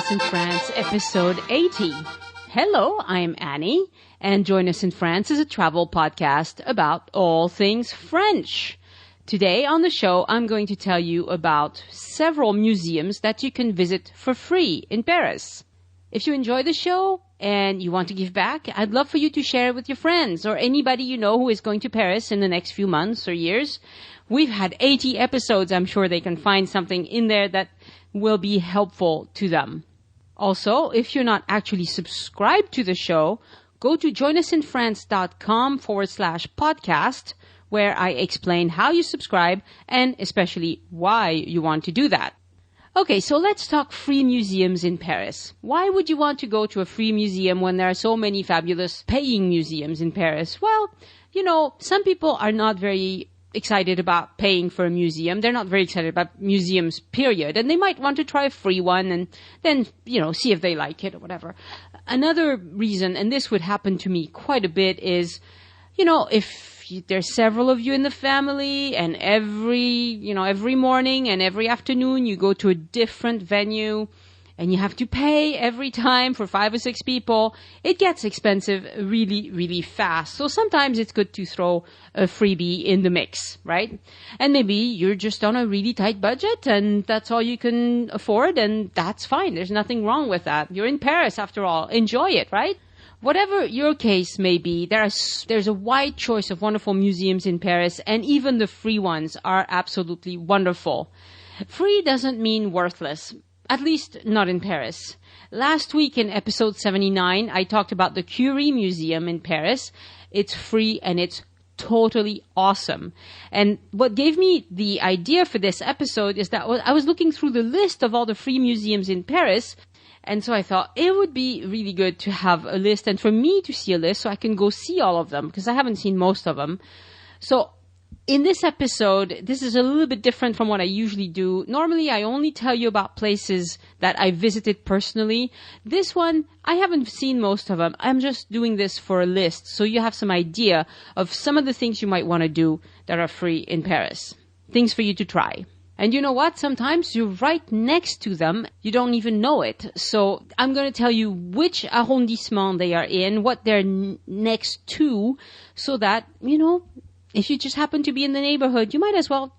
Us in France, episode 80. Hello, I'm Annie, and Join Us in France is a travel podcast about all things French. Today on the show, I'm going to tell you about several museums that you can visit for free in Paris. If you enjoy the show and you want to give back, I'd love for you to share it with your friends or anybody you know who is going to Paris in the next few months or years. We've had 80 episodes. I'm sure they can find something in there that will be helpful to them. Also, if you're not actually subscribed to the show, go to joinusinfrance.com/podcast, where I explain how you subscribe and especially why you want to do that. Okay, so let's talk free museums in Paris. Why would you want to go to a free museum when there are so many fabulous paying museums in Paris? Well, you know, some people are not very excited about paying for a museum. They're not very excited about museums, period. And they might want to try a free one and then, see if they like it or whatever. Another reason, and this would happen to me quite a bit, is, if there's several of you in the family and every morning and every afternoon you go to a different venue and you have to pay every time for 5 or 6 people, it gets expensive really, really fast. So sometimes it's good to throw a freebie in the mix, right? And maybe you're just on a really tight budget and that's all you can afford, and that's fine. There's nothing wrong with that. You're in Paris after all. Enjoy it, right? Whatever your case may be, there's a wide choice of wonderful museums in Paris, and even the free ones are absolutely wonderful. Free doesn't mean worthless. At least not in Paris. Last week in episode 79, I talked about the Curie Museum in Paris. It's free and it's totally awesome. And what gave me the idea for this episode is that I was looking through the list of all the free museums in Paris. And so I thought it would be really good to have a list and for me to see a list so I can go see all of them, because I haven't seen most of them. So in this episode, this is a little bit different from what I usually do. Normally, I only tell you about places that I visited personally. This one, I haven't seen most of them. I'm just doing this for a list, so you have some idea of some of the things you might want to do that are free in Paris. Things for you to try. And you know what? Sometimes you're right next to them. You don't even know it. So I'm going to tell you which arrondissement they are in, what they're next to, so that, if you just happen to be in the neighborhood, you might as well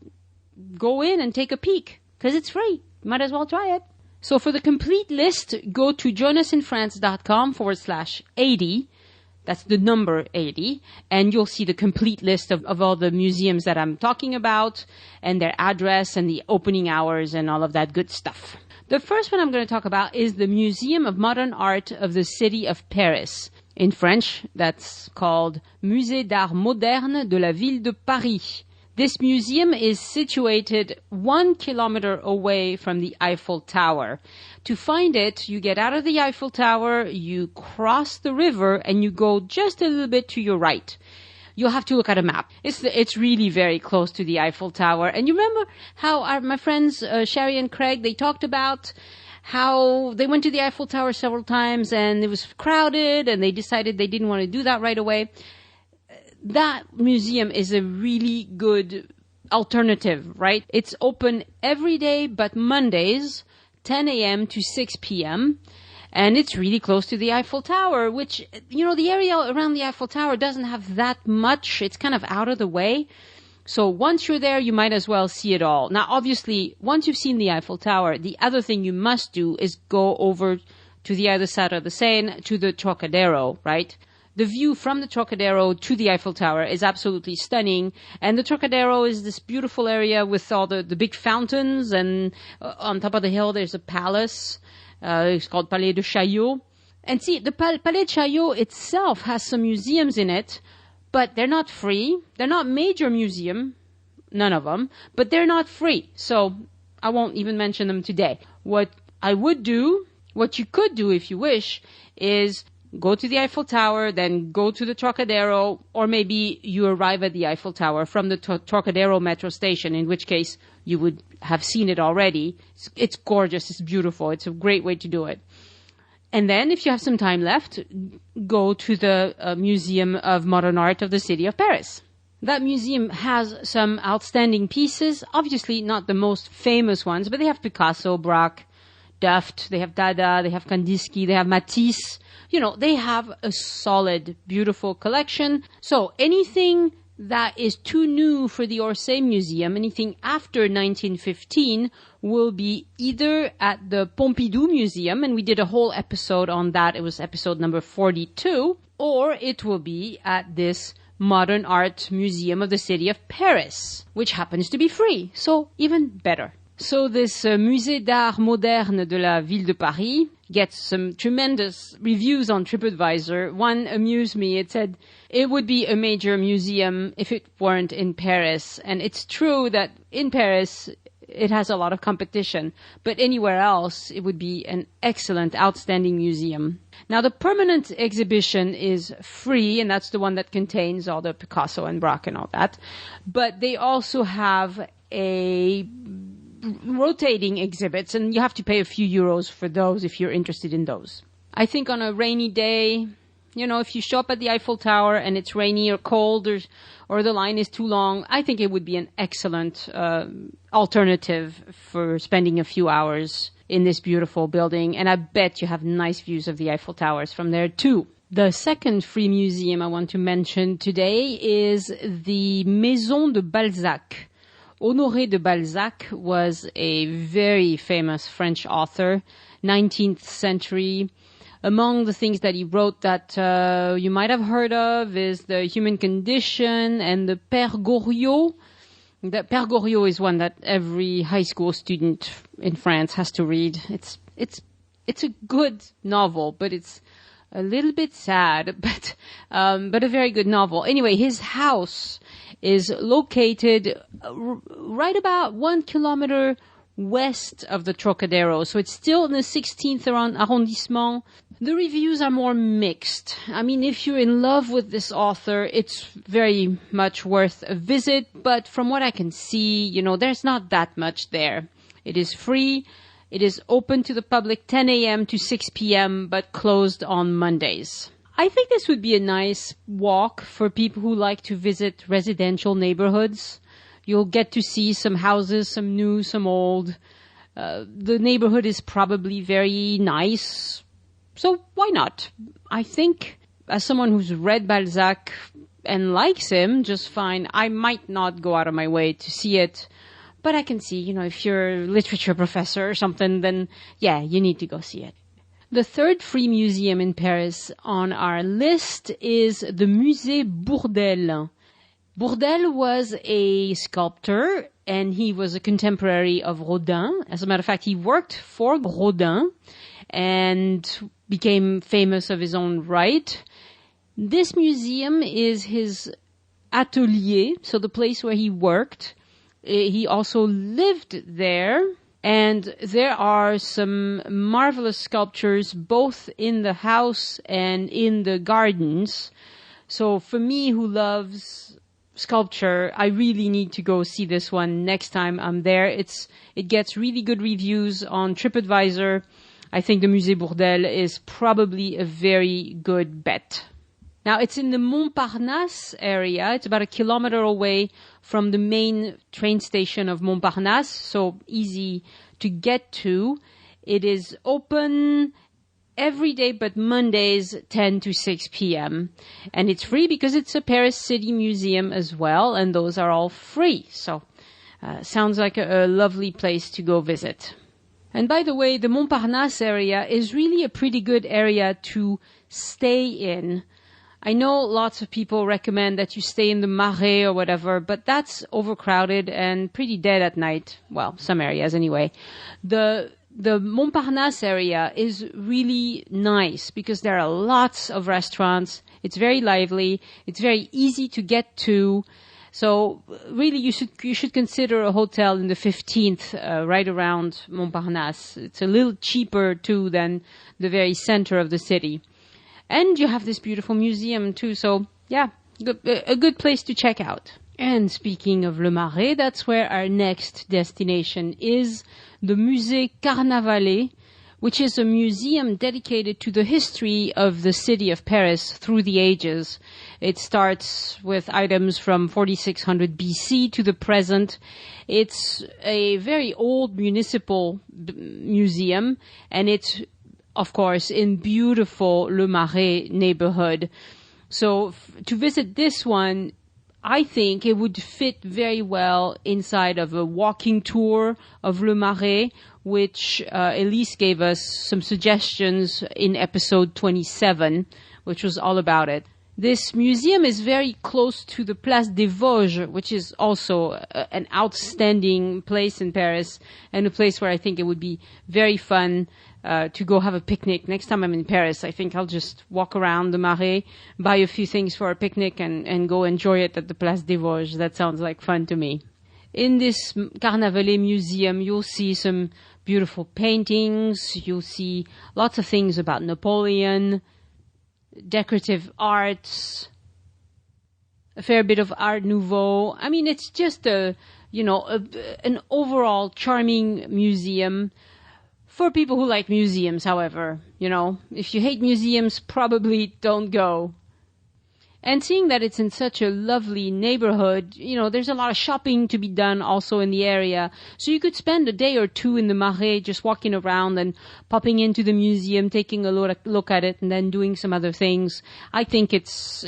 go in and take a peek, because it's free. You might as well try it. So for the complete list, go to joinusinfrance.com/80. That's the number 80. And you'll see the complete list of all the museums that I'm talking about and their address and the opening hours and all of that good stuff. The first one I'm going to talk about is the Museum of Modern Art of the City of Paris. In French, that's called Musée d'Art Moderne de la Ville de Paris. This museum is situated 1 kilometer away from the Eiffel Tower. To find it, you get out of the Eiffel Tower, you cross the river, and you go just a little bit to your right. You'll have to look at a map. It's really very close to the Eiffel Tower. And you remember how my friends Sherry and Craig, they talked about how they went to the Eiffel Tower several times and it was crowded and they decided they didn't want to do that right away. That museum is a really good alternative, right? It's open every day but Mondays, 10 a.m. to 6 p.m. And it's really close to the Eiffel Tower, which, the area around the Eiffel Tower doesn't have that much. It's kind of out of the way. So once you're there, you might as well see it all. Now, obviously, once you've seen the Eiffel Tower, the other thing you must do is go over to the other side of the Seine, to the Trocadero, right? The view from the Trocadero to the Eiffel Tower is absolutely stunning. And the Trocadero is this beautiful area with all the big fountains. And on top of the hill, there's a palace. It's called Palais de Chaillot. And see, the Palais de Chaillot itself has some museums in it. But they're not free. They're not major museum, none of them, but they're not free. So I won't even mention them today. What you could do if you wish, is go to the Eiffel Tower, then go to the Trocadero, or maybe you arrive at the Eiffel Tower from the Trocadero metro station, in which case you would have seen it already. It's gorgeous. It's beautiful. It's a great way to do it. And then, if you have some time left, go to the Museum of Modern Art of the City of Paris. That museum has some outstanding pieces, obviously not the most famous ones, but they have Picasso, Braque, Deft, they have Dada, they have Kandinsky, they have Matisse. They have a solid, beautiful collection. So anything that is too new for the Orsay Museum, anything after 1915, will be either at the Pompidou Museum, and we did a whole episode on that. It was episode number 42, or it will be at this Modern Art Museum of the city of Paris, which happens to be free. So even better. So this Musée d'Art Moderne de la Ville de Paris gets some tremendous reviews on TripAdvisor. One amused me. It said it would be a major museum if it weren't in Paris. And it's true that in Paris, it has a lot of competition. But anywhere else, it would be an excellent, outstanding museum. Now, the permanent exhibition is free, and that's the one that contains all the Picasso and Braque and all that. But they also have a rotating exhibits, and you have to pay a few euros for those if you're interested in those. I think on a rainy day, if you show up at the Eiffel Tower and it's rainy or cold or the line is too long, I think it would be an excellent alternative for spending a few hours in this beautiful building. And I bet you have nice views of the Eiffel Towers from there too. The second free museum I want to mention today is the Maison de Balzac. Honoré de Balzac was a very famous French author, 19th century. Among the things that he wrote that you might have heard of is The Human Condition and the Père Goriot. The Père Goriot is one that every high school student in France has to read. It's a good novel, but it's a little bit sad, but a very good novel. Anyway, his house is located right about 1 kilometer west of the Trocadero. So it's still in the 16th arrondissement. The reviews are more mixed. I mean, if you're in love with this author, it's very much worth a visit. But from what I can see, there's not that much there. It is free. It is open to the public 10 a.m. to 6 p.m., but closed on Mondays. I think this would be a nice walk for people who like to visit residential neighborhoods. You'll get to see some houses, some new, some old. The neighborhood is probably very nice. So why not? I think as someone who's read Balzac and likes him just fine, I might not go out of my way to see it. But I can see, if you're a literature professor or something, then yeah, you need to go see it. The third free museum in Paris on our list is the Musée Bourdelle. Bourdelle was a sculptor, and he was a contemporary of Rodin. As a matter of fact, he worked for Rodin and became famous of his own right. This museum is his atelier, so the place where he worked. He also lived there. And there are some marvelous sculptures both in the house and in the gardens. So for me, who loves sculpture, I really need to go see this one next time I'm there. It gets really good reviews on TripAdvisor. I think the Musée Bourdelle is probably a very good bet. Now, it's in the Montparnasse area. It's about 1 kilometer away from the main train station of Montparnasse, so easy to get to. It is open every day but Mondays, 10 to 6 p.m. And it's free because it's a Paris City Museum as well, and those are all free. So, sounds like a lovely place to go visit. And by the way, the Montparnasse area is really a pretty good area to stay in. I know lots of people recommend that you stay in the Marais or whatever, but that's overcrowded and pretty dead at night. Well, some areas anyway. The Montparnasse area is really nice because there are lots of restaurants. It's very lively. It's very easy to get to. So really you should consider a hotel in the 15th, right around Montparnasse. It's a little cheaper too than the very center of the city. And you have this beautiful museum too, so yeah, a good place to check out. And speaking of Le Marais, that's where our next destination is, the Musée Carnavalet, which is a museum dedicated to the history of the city of Paris through the ages. It starts with items from 4600 BC to the present. It's a very old municipal museum, and it's, of course, in beautiful Le Marais neighborhood. So to visit this one, I think it would fit very well inside of a walking tour of Le Marais, which Elise gave us some suggestions in episode 27, which was all about it. This museum is very close to the Place des Vosges, which is also an outstanding place in Paris, and a place where I think it would be very fun to go have a picnic. Next time I'm in Paris, I think I'll just walk around the Marais, buy a few things for a picnic, and go enjoy it at the Place des Vosges. That sounds like fun to me. In this Carnavalet museum, you'll see some beautiful paintings. You'll see lots of things about Napoleon, decorative arts, a fair bit of Art Nouveau. I mean, it's just an overall charming museum. For people who like museums, however, if you hate museums, probably don't go. And seeing that it's in such a lovely neighborhood, there's a lot of shopping to be done also in the area. So you could spend a day or two in the Marais just walking around and popping into the museum, taking a look at it, and then doing some other things. I think it's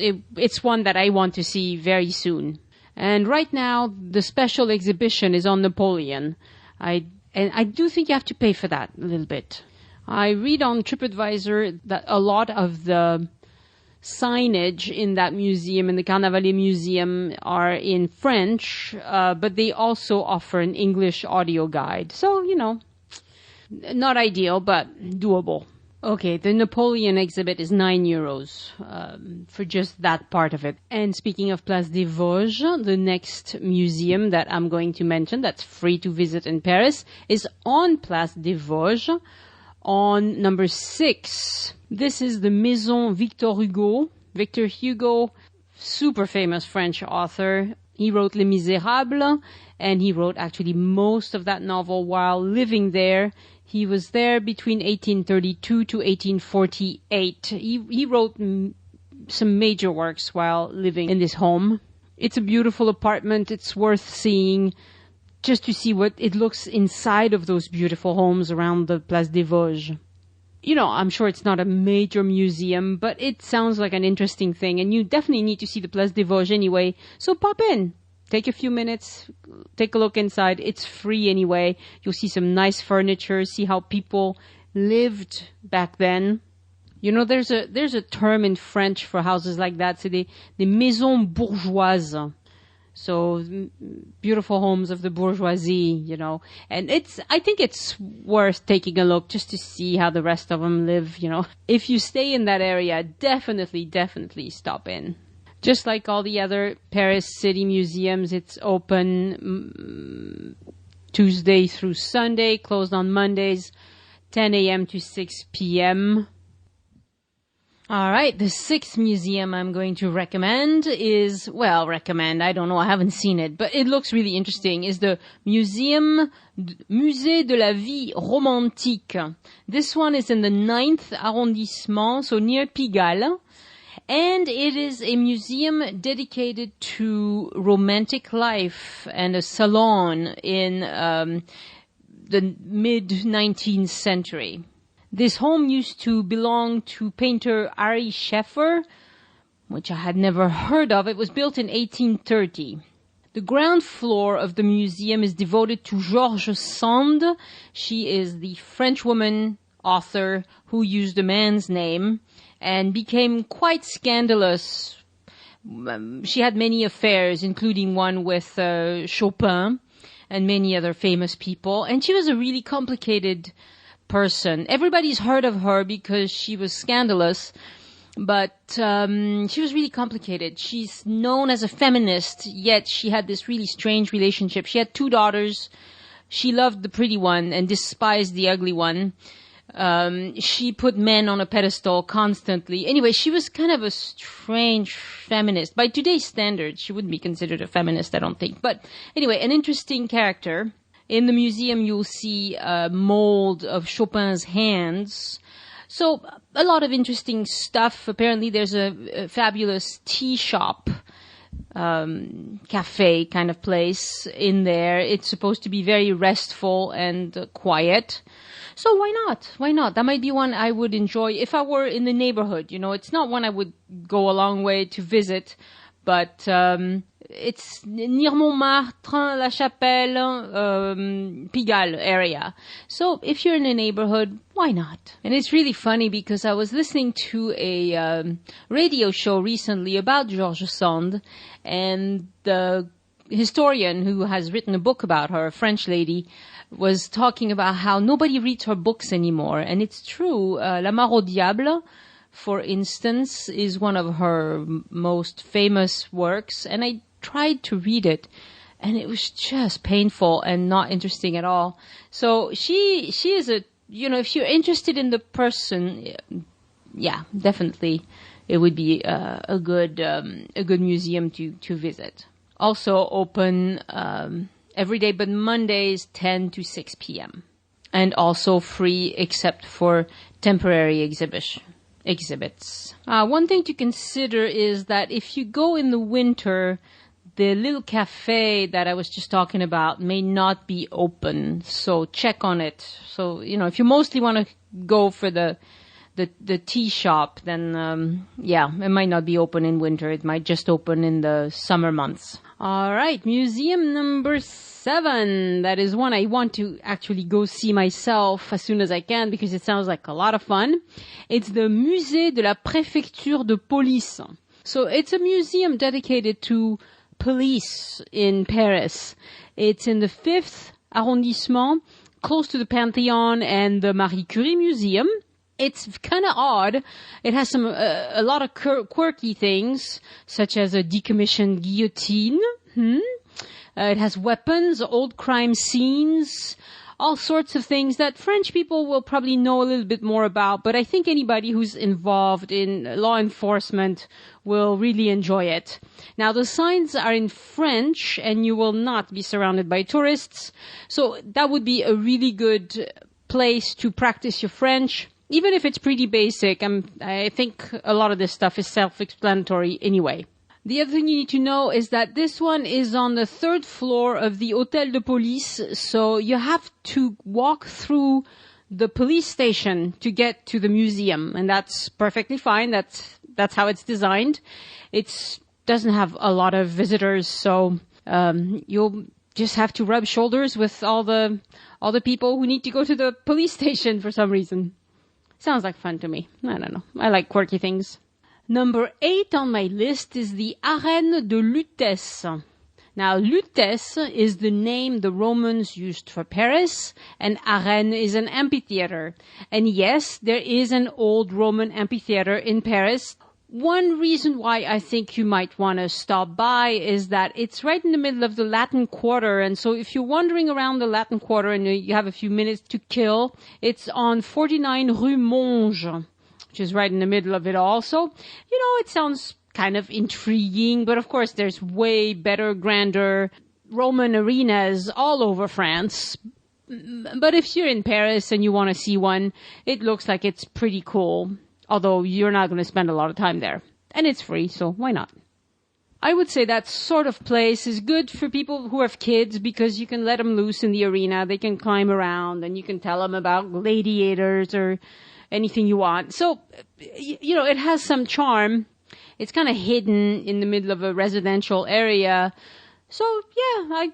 one that I want to see very soon. And right now, the special exhibition is on Napoleon. And I do think you have to pay for that a little bit. I read on TripAdvisor that a lot of the signage in that museum, in the Carnavalet Museum, are in French, but they also offer an English audio guide. So, not ideal, but doable. Okay, the Napoleon exhibit is €9 for just that part of it. And speaking of Place des Vosges, the next museum that I'm going to mention that's free to visit in Paris is on Place des Vosges on number 6. This is the Maison Victor Hugo. Victor Hugo, super famous French author. He wrote Les Misérables, and he wrote actually most of that novel while living there. He was there between 1832 to 1848. He wrote some major works while living in this home. It's a beautiful apartment. It's worth seeing just to see what it looks inside of those beautiful homes around the Place des Vosges. I'm sure it's not a major museum, but it sounds like an interesting thing, and you definitely need to see the Place des Vosges anyway, so pop in. Take a few minutes, take a look inside. It's free anyway. You'll see some nice furniture, see how people lived back then. There's a term in French for houses like that. C'est des maisons bourgeoises. So beautiful homes of the bourgeoisie, and I think it's worth taking a look just to see how the rest of them live, If you stay in that area, definitely stop in. Just like all the other Paris city museums, it's open Tuesday through Sunday, closed on Mondays, 10 a.m. to 6 p.m. All right, the 6th museum I'm going to recommend is, I don't know, I haven't seen it, but it looks really interesting, is the Musée de la Vie Romantique. This one is in the 9th arrondissement, so near Pigalle. And it is a museum dedicated to romantic life and a salon in the mid-19th century. This home used to belong to painter Ary Scheffer, which I had never heard of. It was built in 1830. The ground floor of the museum is devoted to George Sand. She is the French woman author who used a man's name and became quite scandalous. She had many affairs, including one with Chopin and many other famous people. And she was a really complicated person. Everybody's heard of her because she was scandalous, but she was really complicated. She's known as a feminist, yet she had this really strange relationship. She had 2 daughters. She loved the pretty one and despised the ugly one. She put men on a pedestal constantly. Anyway, she was kind of a strange feminist. By today's standards, she wouldn't be considered a feminist, I don't think. But anyway, an interesting character. In the museum, you'll see a mold of Chopin's hands. So a lot of interesting stuff. Apparently, there's a fabulous tea shop, cafe kind of place in there. It's supposed to be very restful and quiet. So why not? Why not? That might be one I would enjoy if I were in the neighborhood. You know, it's not one I would go a long way to visit, but it's near Montmartre, La Chapelle, Pigalle area. So if you're in the neighborhood, why not? And it's really funny because I was listening to a radio show recently about George Sand, and the historian who has written a book about her, a French lady, was talking about how nobody reads her books anymore. And it's true. La Mare au Diable, for instance, is one of her most famous works. And I tried to read it, and it was just painful and not interesting at all. So she is a, you know, if you're interested in the person, yeah, definitely it would be a good museum to visit. Also open every day, but Mondays 10 to 6 p.m. And also free except for temporary exhibits. One thing to consider is that if you go in the winter, the little cafe that I was just talking about may not be open, so check on it. So, you know, if you mostly want to go for the tea shop, then yeah, it might not be open in winter. It might just open in the summer months. All right, museum number 7. That is one I want to actually go see myself as soon as I can because it sounds like a lot of fun. It's the Musée de la Préfecture de Police. So it's a museum dedicated to police in Paris. It's in the 5th arrondissement, close to the Pantheon and the Marie Curie Museum. It's kind of odd. It has a lot of quirky things, such as a decommissioned guillotine. It has weapons, old crime scenes, all sorts of things that French people will probably know a little bit more about. But I think anybody who's involved in law enforcement will really enjoy it. Now, the signs are in French, and you will not be surrounded by tourists. So that would be a really good place to practice your French. Even if it's pretty basic, I think a lot of this stuff is self-explanatory anyway. The other thing you need to know is that this one is on the 3rd floor of the Hôtel de Police, so you have to walk through the police station to get to the museum, and that's perfectly fine. That's how it's designed. It doesn't have a lot of visitors, so you'll just have to rub shoulders with all the people who need to go to the police station for some reason. Sounds like fun to me. I don't know. I like quirky things. Number 8 on my list is the Arène de Lutèce. Now, Lutèce is the name the Romans used for Paris, and Arène is an amphitheater. And yes, there is an old Roman amphitheater in Paris. One reason why I think you might want to stop by is that it's right in the middle of the Latin Quarter. And so if you're wandering around the Latin Quarter and you have a few minutes to kill, it's on 49 Rue Monge, which is right in the middle of it all. So, you know, it sounds kind of intriguing, but of course there's way better, grander Roman arenas all over France. But if you're in Paris and you want to see one, it looks like it's pretty cool. Although you're not going to spend a lot of time there. And it's free, so why not? I would say that sort of place is good for people who have kids because you can let them loose in the arena. They can climb around and you can tell them about gladiators or anything you want. So, you know, it has some charm. It's kind of hidden in the middle of a residential area. So, yeah,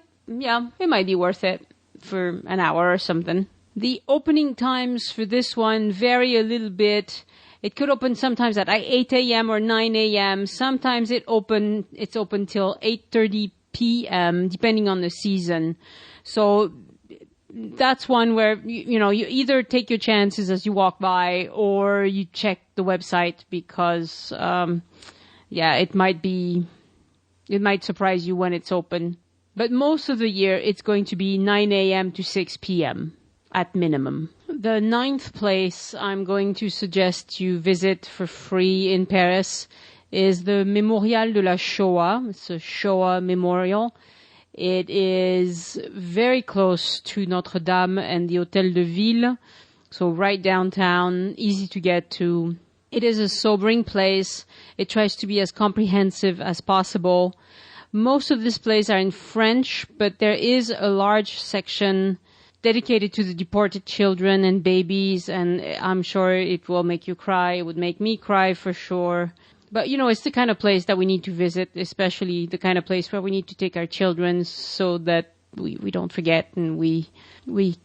it might be worth it for an hour or something. The opening times for this one vary a little bit. It could open sometimes at 8 a.m. or 9 a.m. Sometimes it's open till 8:30 p.m. depending on the season. So that's one where, you know, you either take your chances as you walk by or you check the website because, it might surprise you when it's open. But most of the year, it's going to be 9 a.m. to 6 p.m. at minimum. The 9th place I'm going to suggest you visit for free in Paris is the Mémorial de la Shoah. It's a Shoah memorial. It is very close to Notre Dame and the Hôtel de Ville, so right downtown, easy to get to. It is a sobering place. It tries to be as comprehensive as possible. Most of these plays are in French, but there is a large section dedicated to the deported children and babies, and I'm sure it will make you cry. It would make me cry for sure. But, it's the kind of place that we need to visit, especially the kind of place where we need to take our children so that we don't forget and we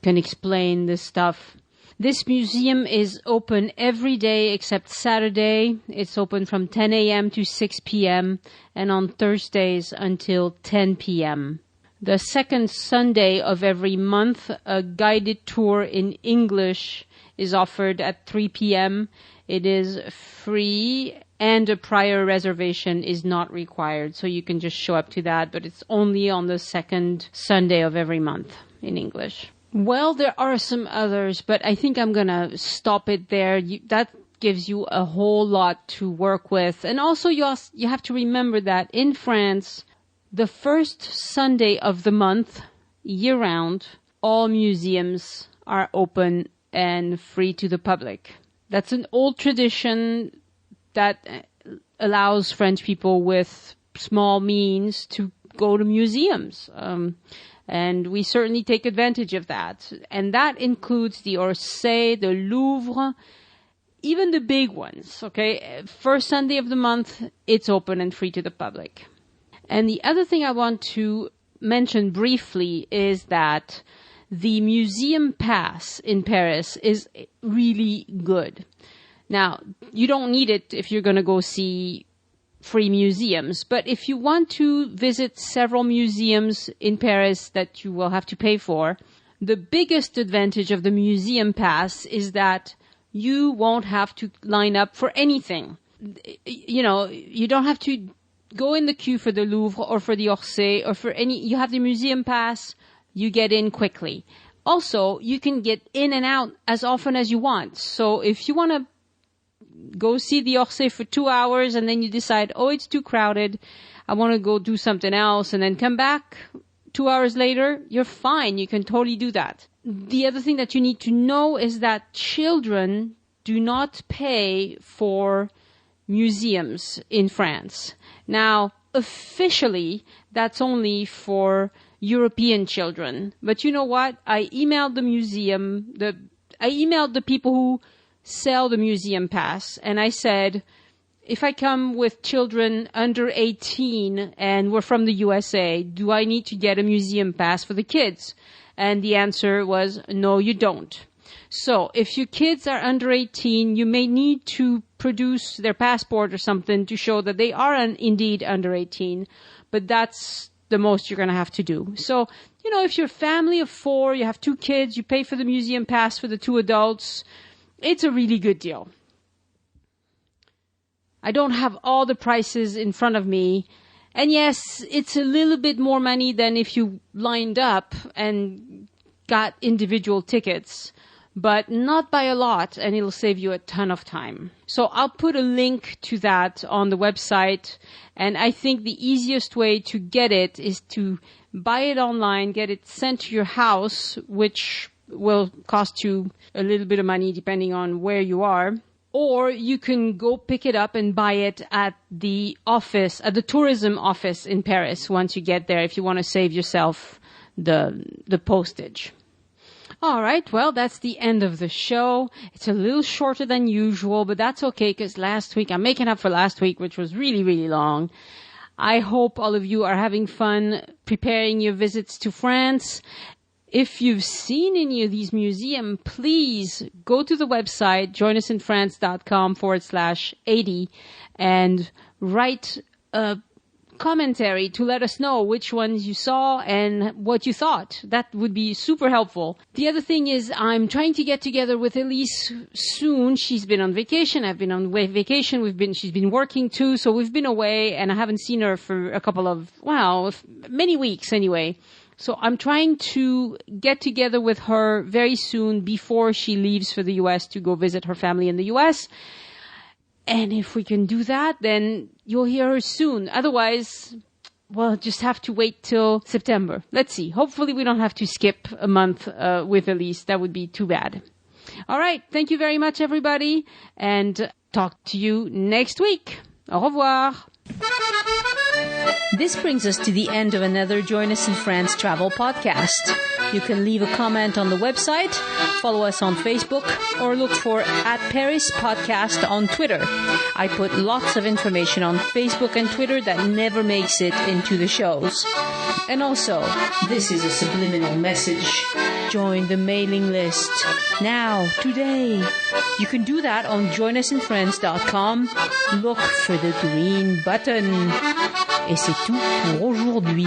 can explain this stuff. This museum is open every day except Saturday. It's open from 10 a.m. to 6 p.m. and on Thursdays until 10 p.m. The second Sunday of every month, a guided tour in English is offered at 3 p.m. It is free and a prior reservation is not required. So you can just show up to that, but it's only on the second Sunday of every month in English. Well, there are some others, but I think I'm going to stop it there. That gives you a whole lot to work with. And also you have to remember that in France, the first Sunday of the month, year-round, all museums are open and free to the public. That's an old tradition that allows French people with small means to go to museums. And we certainly take advantage of that. And that includes the Orsay, the Louvre, even the big ones, okay? First Sunday of the month, it's open and free to the public. And the other thing I want to mention briefly is that the museum pass in Paris is really good. Now, you don't need it if you're going to go see free museums, but if you want to visit several museums in Paris that you will have to pay for, the biggest advantage of the museum pass is that you won't have to line up for anything. You don't have to go in the queue for the Louvre or for the Orsay or for you have the museum pass, you get in quickly. Also, you can get in and out as often as you want. So if you want to go see the Orsay for 2 hours and then you decide, it's too crowded, I want to go do something else, and then come back 2 hours later, you're fine. You can totally do that. The other thing that you need to know is that children do not pay for museums in France. Now, officially, that's only for European children. But you know what? I emailed the museum, I emailed the people who sell the museum pass, and I said, if I come with children under 18 and we're from the USA, do I need to get a museum pass for the kids? And the answer was, no, you don't. So if your kids are under 18, you may need to produce their passport or something to show that they are indeed under 18, but that's the most you're going to have to do. So, if you're a family of 4, you have 2 kids, you pay for the museum pass for the 2 adults, it's a really good deal. I don't have all the prices in front of me. And yes, it's a little bit more money than if you lined up and got individual tickets, but not by a lot, and it'll save you a ton of time. So I'll put a link to that on the website, and I think the easiest way to get it is to buy it online, get it sent to your house, which will cost you a little bit of money depending on where you are. Or you can go pick it up and buy it at the office, at the tourism office in Paris once you get there, if you want to save yourself the postage. All right, well, that's the end of the show. It's a little shorter than usual, but that's okay because last week, I'm making up for last week, which was really, really long. I hope all of you are having fun preparing your visits to France. If you've seen any of these museums, please go to the website, joinusinfrance.com/80, and write a commentary to let us know which ones you saw and what you thought. That would be super helpful. The other thing is I'm trying to get together with Elise soon. She's been on vacation. I've been on vacation. She's been working too. So we've been away and I haven't seen her for a couple of, many weeks anyway. So I'm trying to get together with her very soon before she leaves for the U.S. to go visit her family in the U.S. And if we can do that, then you'll hear her soon. Otherwise, well, just have to wait till September. Let's see. Hopefully we don't have to skip a month with Elise. That would be too bad. All right. Thank you very much, everybody. And talk to you next week. Au revoir. This brings us to the end of another Join Us in France travel podcast. You can leave a comment on the website, follow us on Facebook, or look for @ParisPodcast on Twitter. I put lots of information on Facebook and Twitter that never makes it into the shows. And also, this is a subliminal message. Join the mailing list now, today. You can do that on joinusinfriends.com. Look for the green button. Et c'est tout pour aujourd'hui.